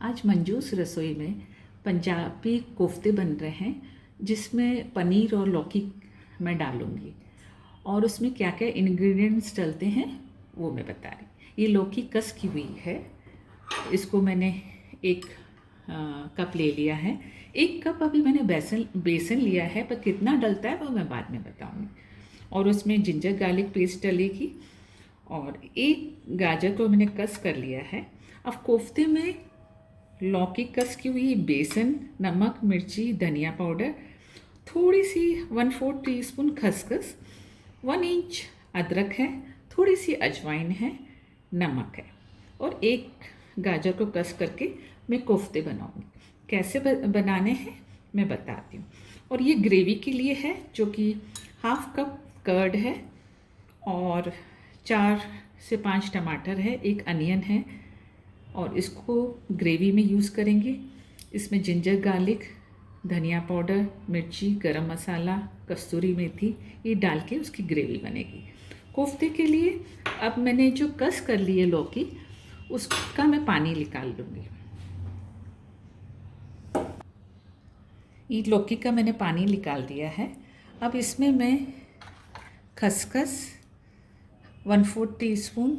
आज मंजूस रसोई में पंजाबी कोफ्ते बन रहे हैं, जिसमें पनीर और लौकी मैं डालूँगी और उसमें क्या क्या इंग्रेडिएंट्स डलते हैं वो मैं बता रही। ये लौकी कस की हुई है, इसको मैंने एक कप ले लिया है। 1 कप अभी मैंने बेसन लिया है, पर कितना डलता है वो मैं बाद में बताऊँगी। और उसमें जिंजर गार्लिक पेस्ट डलेगी और 1 गाजर को मैंने कस कर लिया है। अब कोफ्ते में लौकी कस की हुई, बेसन, नमक, मिर्ची, धनिया पाउडर, थोड़ी सी 1/4 टीस्पून खसखस, 1 इंच अदरक है, थोड़ी सी अजवाइन है, नमक है और 1 गाजर को कस करके मैं कोफ्ते बनाऊंगी। कैसे बनाने हैं मैं बताती हूँ। और ये ग्रेवी के लिए है, जो कि 1/2 कप कर्ड है और 4 से 5 टमाटर है, 1 अनियन है और इसको ग्रेवी में यूज़ करेंगे। इसमें जिंजर गार्लिक, धनिया पाउडर, मिर्ची, गरम मसाला, कस्तूरी मेथी ये डाल के उसकी ग्रेवी बनेगी। कोफ्ते के लिए अब मैंने जो कस कर ली है लौकी, उसका मैं पानी निकाल लूँगी। ये लौकी का मैंने पानी निकाल दिया है। अब इसमें मैं खसखस, 1/4 टीस्पून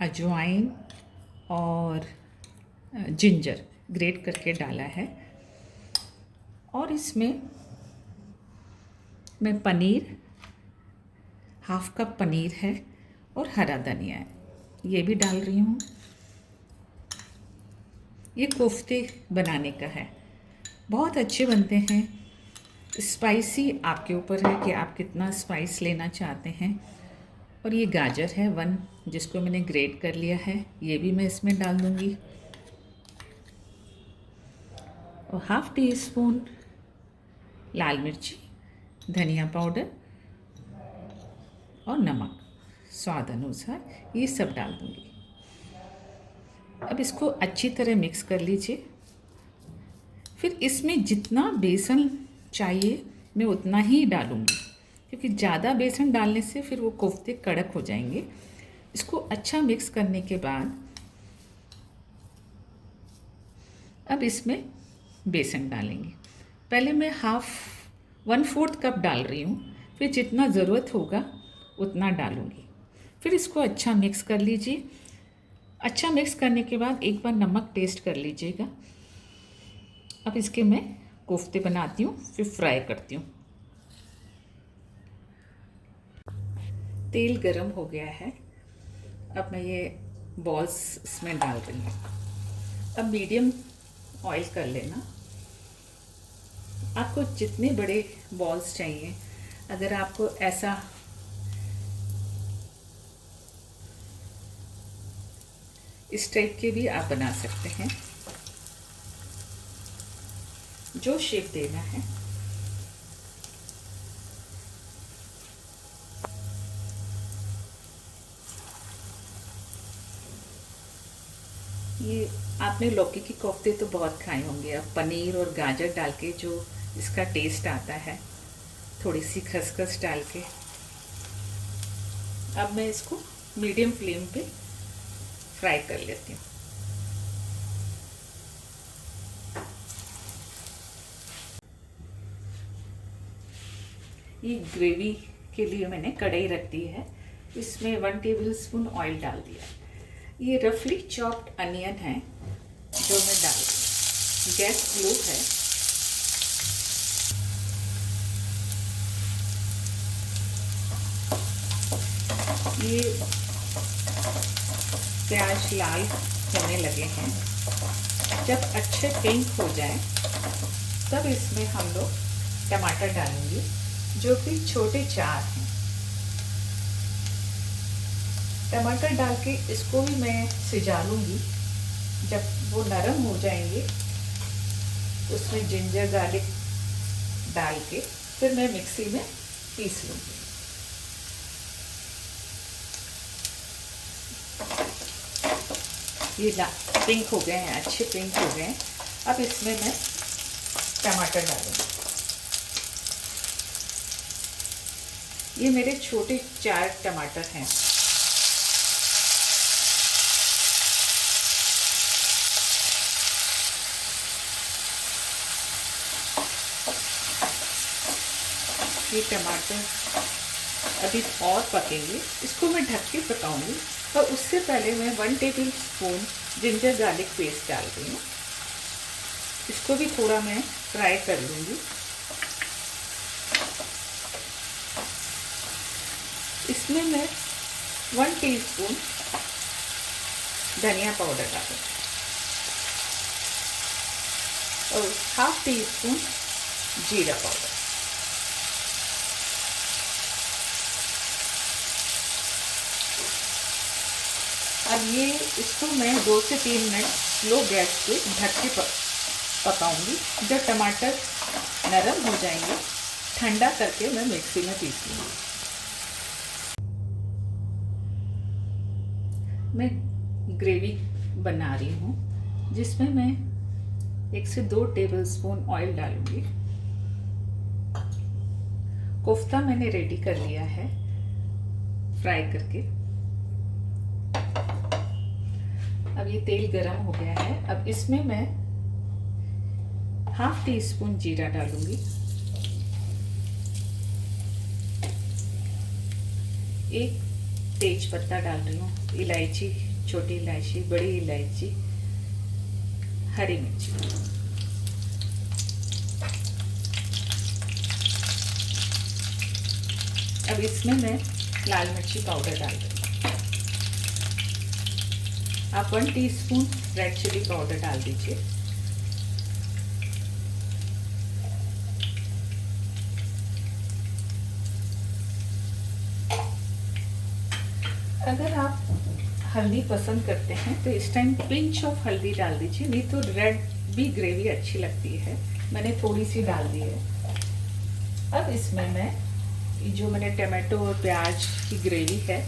अजवाइन और जिंजर ग्रेट करके डाला है और इसमें मैं पनीर, 1/2 कप पनीर है और हरा धनिया है, ये भी डाल रही हूँ। ये कोफ्ते बनाने का है, बहुत अच्छे बनते हैं। स्पाइसी आपके ऊपर है कि आप कितना स्पाइस लेना चाहते हैं। और ये गाजर है 1, जिसको मैंने ग्रेट कर लिया है, ये भी मैं इसमें डाल दूँगी। और 1/2 टीस्पून लाल मिर्ची, धनिया पाउडर और नमक स्वाद अनुसार, ये सब डाल दूँगी। अब इसको अच्छी तरह मिक्स कर लीजिए। फिर इसमें जितना बेसन चाहिए मैं उतना ही डालूँगी, क्योंकि ज़्यादा बेसन डालने से फिर वो कोफ्ते कड़क हो जाएंगे। इसको अच्छा मिक्स करने के बाद अब इसमें बेसन डालेंगे। पहले मैं 1/4 कप डाल रही हूँ, फिर जितना ज़रूरत होगा उतना डालूँगी। फिर इसको अच्छा मिक्स कर लीजिए। अच्छा मिक्स करने के बाद एक बार नमक टेस्ट कर लीजिएगा। अब इसके मैं कोफ्ते बनाती हूँ, फिर फ्राई करती हूँ। तेल गरम हो गया है, अब मैं ये बॉल्स इसमें डाल रही हूँ। अब मीडियम ऑयल कर लेना। आपको जितने बड़े बॉल्स चाहिए, अगर आपको ऐसा इस टाइप के भी आप बना सकते हैं, जो शेप देना है। ये आपने लौकी की कोफ्ते तो बहुत खाए होंगे। अब पनीर और गाजर डाल के जो इसका टेस्ट आता है, थोड़ी सी खसखस डाल के। अब मैं इसको मीडियम फ्लेम पे फ्राई कर लेती हूँ। ये ग्रेवी के लिए मैंने कढ़ाई रख दी है, इसमें 1 टेबलस्पून ऑयल डाल दिया है। ये रफली चॉप्ड अनियन है जो मैं डाल रही हूँ। गैस स्लो है। ये प्याज लाल होने लगे हैं। जब अच्छे पिंक हो जाए तब इसमें हम लोग टमाटर डालेंगे, जो कि छोटे 4 हैं। टमाटर डाल के इसको भी मैं सिजा लूँगी। जब वो नरम हो जाएंगे उसमें जिंजर गार्लिक डाल के फिर मैं मिक्सी में पीस लूँगी। ये पिंक हो गए हैं, अच्छे पिंक हो गए हैं। अब इसमें मैं टमाटर डालूँगी। ये मेरे छोटे 4 टमाटर हैं। ये टमाटर अभी और पकेंगे, इसको मैं ढक के पकाऊंगी। और उससे पहले मैं 1 table spoon ginger garlic paste डाल रही हूँ। इसको भी थोड़ा मैं फ्राई कर लूँगी। इसमें मैं 1 टीस्पून धनिया पाउडर डालूँ और ½ टीस्पून जीरा पाउडर। अब ये इसको मैं 2 से 3 मिनट स्लो गैस पे ढक के पकाऊंगी। जब टमाटर नरम हो जाएंगे, ठंडा करके मैं मिक्सी में पीस लूँगी। मैं ग्रेवी बना रही हूँ, जिसमें मैं 1 से 2 टेबलस्पून ऑयल डालूंगी। कोफ्ता मैंने रेडी कर लिया है फ्राई करके। अब ये तेल गरम हो गया है। अब इसमें मैं ½ टीस्पून जीरा डालूंगी, 1 तेज पत्ता डाल रही हूँ, इलायची, छोटी इलायची, बड़ी इलायची, हरी मिर्ची। अब इसमें मैं लाल मिर्ची पाउडर डाल दूँगी। आप 1 टीस्पून रेड चिली पाउडर डाल दीजिए। अगर आप हल्दी पसंद करते हैं तो इस टाइम पिंच ऑफ हल्दी डाल दीजिए, नहीं तो रेड भी ग्रेवी अच्छी लगती है। मैंने थोड़ी सी डाल दी है। अब इसमें मैं जो मैंने टमाटो और प्याज की ग्रेवी है,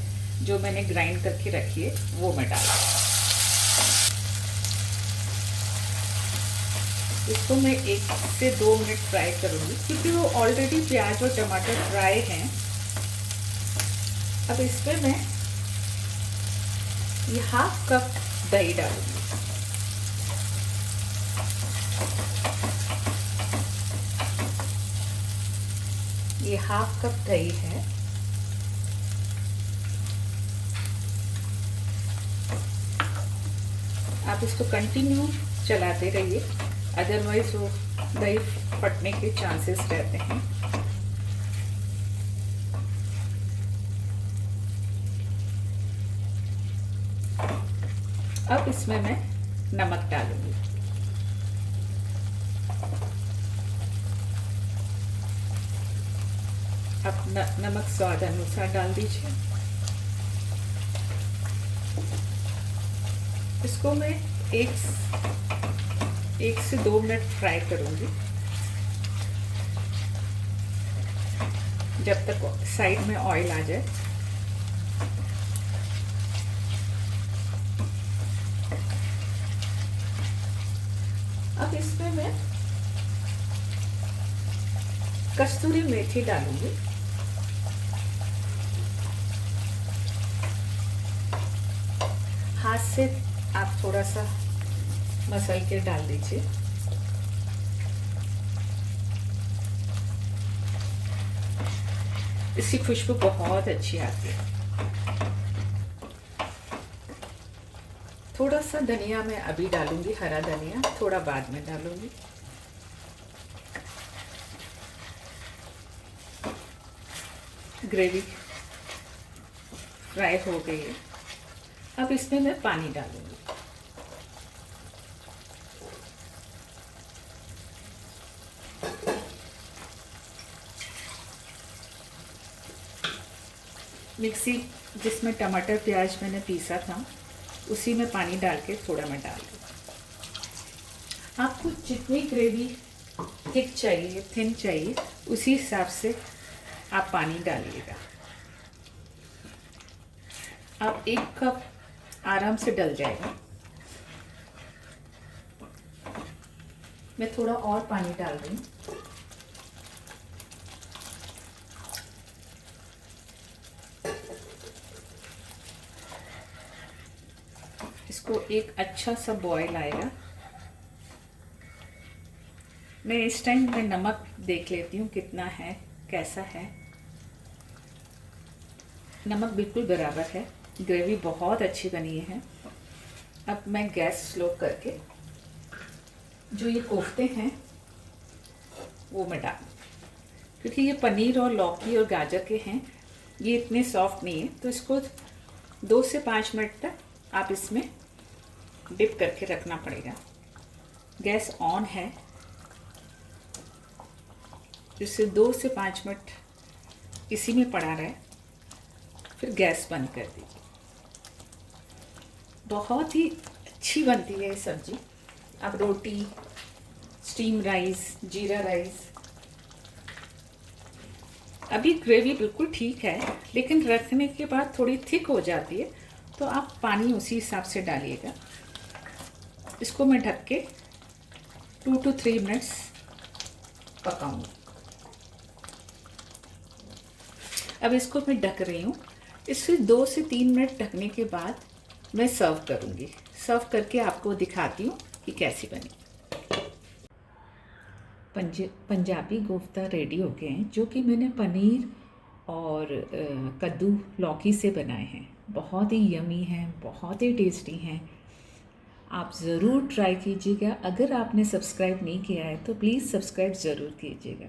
जो मैंने ग्राइंड करके रखी है, वो मैं डाल दूँ। इसको मैं 1 से 2 मिनट फ्राई करूँगी, क्योंकि वो ऑलरेडी प्याज और टमाटर फ्राई हैं। अब इसमें मैं ये ½ कप दही डालूंगी। ये ½ कप दही है। आप इसको कंटिन्यू चलाते रहिए, अदरवाइज वो दही फटने के चांसेस रहते हैं। अब इसमें मैं नमक डालूंगी। अब नमक स्वाद अनुसार डाल दीजिए। इसको मैं 1 से 2 मिनट फ्राई करूंगी, जब तक साइड में ऑयल आ जाए। अब इसमें मैं कस्तूरी मेथी डालूंगी। हाथ से आप थोड़ा सा मसल के डाल दीजिए। इसकी खुशबू बहुत अच्छी आती है। थोड़ा सा धनिया मैं अभी डालूंगी, हरा धनिया थोड़ा बाद में डालूंगी। ग्रेवी फ्राई हो गई है। अब इसमें मैं पानी डालूंगी। मिक्सी जिसमें टमाटर प्याज मैंने पीसा था, उसी में पानी डाल के थोड़ा मैं डाल दूँ। आपको जितनी ग्रेवी थिक चाहिए, थिन चाहिए, उसी हिसाब से आप पानी डालिएगा। आप 1 कप आराम से डल जाएगा। मैं थोड़ा और पानी डाल रही हूँ। इसको एक अच्छा सा बॉयल आएगा। मैं इस टाइम में नमक देख लेती हूँ कितना है, कैसा है। नमक बिल्कुल बराबर है, ग्रेवी बहुत अच्छी बनी है। अब मैं गैस स्लो करके जो ये कोफ्ते हैं वो मैं डालूँ, क्योंकि ये पनीर और लौकी और गाजर के हैं, ये इतने सॉफ्ट नहीं है, तो इसको 2 से 5 मिनट तक आप इसमें डिप करके रखना पड़ेगा। गैस ऑन है, जिससे 2 से 5 मिनट इसी में पड़ा रहे, फिर गैस बंद कर दीजिए। बहुत ही अच्छी बनती है ये सब्जी। आप रोटी, स्टीम राइस, जीरा राइस। अभी ग्रेवी बिल्कुल ठीक है, लेकिन रखने के बाद थोड़ी थिक हो जाती है, तो आप पानी उसी हिसाब से डालिएगा। इसको मैं ढक के 2 to 3 मिनट्स पकाऊंगी। अब इसको मैं ढक रही हूँ। इससे 2 से 3 मिनट ढकने के बाद मैं सर्व करूँगी। सर्व करके आपको दिखाती हूँ कि कैसी बनी। पंजाबी कोफ्ता रेडी हो गए हैं, जो कि मैंने पनीर और कद्दू लौकी से बनाए हैं। बहुत ही यमी हैं, बहुत ही टेस्टी हैं। आप ज़रूर ट्राई कीजिएगा। अगर आपने सब्सक्राइब नहीं किया है तो प्लीज़ सब्सक्राइब ज़रूर कीजिएगा।